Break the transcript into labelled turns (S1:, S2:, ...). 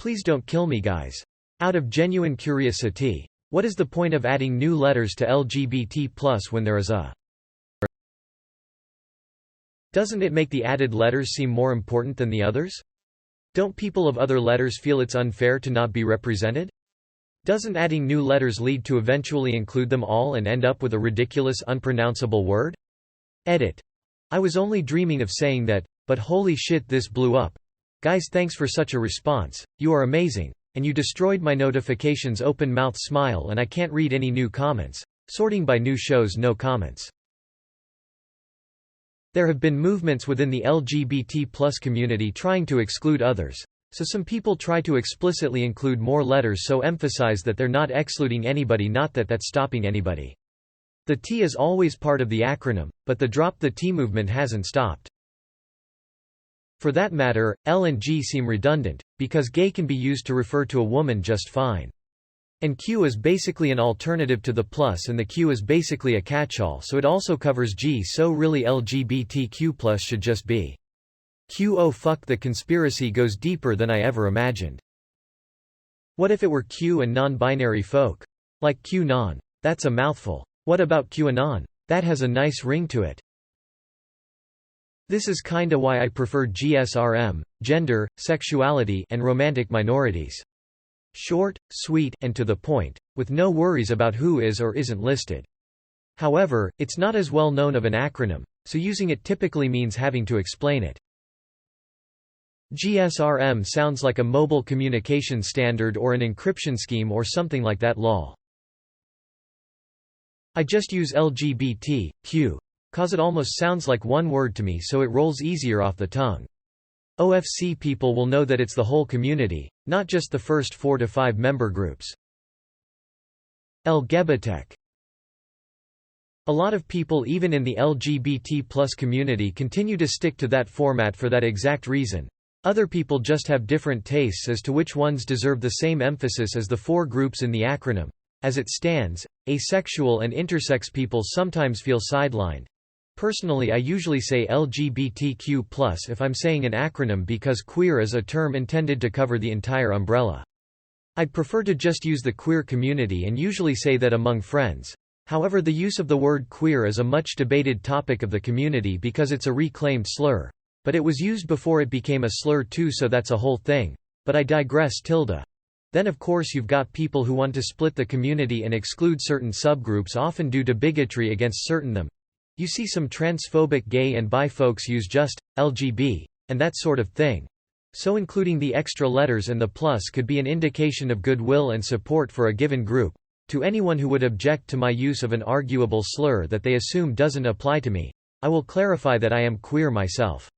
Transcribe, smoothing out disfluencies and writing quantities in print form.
S1: Please don't kill me, guys. Out of genuine curiosity. What is the point of adding new letters to LGBT+ when there is a? Doesn't it make the added letters seem more important than the others? Don't people of other letters feel it's unfair to not be represented? Doesn't adding new letters lead to eventually include them all and end up with a ridiculous unpronounceable word? Edit. I was only dreaming of saying that, but holy shit, this blew up. Guys, thanks for such a response, you are amazing. And you destroyed my notifications open mouth smile and I can't read any new comments. Sorting by new shows, no comments. There have been movements within the LGBT+ community trying to exclude others. So some people try to explicitly include more letters so emphasize that they're not excluding anybody, not that that's stopping anybody. The T is always part of the acronym, but the drop the T movement hasn't stopped. For that matter, L and G seem redundant, because gay can be used to refer to a woman just fine. And Q is basically an alternative to the plus and the Q is basically a catch-all, so it also covers G, so really LGBTQ+ should just be Q. Oh fuck, the conspiracy goes deeper than I ever imagined. What if it were Q and non-binary folk? Like QAnon. That's a mouthful. What about QAnon? That has a nice ring to it. This is kinda why I prefer GSRM, gender, sexuality, and romantic minorities. Short, sweet, and to the point, with no worries about who is or isn't listed. However, it's not as well known of an acronym, so using it typically means having to explain it. GSRM sounds like a mobile communication standard or an encryption scheme or something like that. Lol. I just use LGBTQ. Cause it almost sounds like one word to me, so it rolls easier off the tongue. OFC people will know that it's the whole community, not just the first 4 to 5 member groups. LGBT. A lot of people even in the LGBT+ community continue to stick to that format for that exact reason. Other people just have different tastes as to which ones deserve the same emphasis as the 4 groups in the acronym. As it stands, asexual and intersex people sometimes feel sidelined. Personally, I usually say LGBTQ+ if I'm saying an acronym because queer is a term intended to cover the entire umbrella. I'd prefer to just use the queer community and usually say that among friends. However, the use of the word queer is a much debated topic of the community because it's a reclaimed slur. But it was used before it became a slur too, so that's a whole thing. But I digress. Then of course you've got people who want to split the community and exclude certain subgroups, often due to bigotry against certain them. You see some transphobic gay and bi folks use just LGB and that sort of thing. So including the extra letters and the plus could be an indication of goodwill and support for a given group. To anyone who would object to my use of an arguable slur that they assume doesn't apply to me, I will clarify that I am queer myself.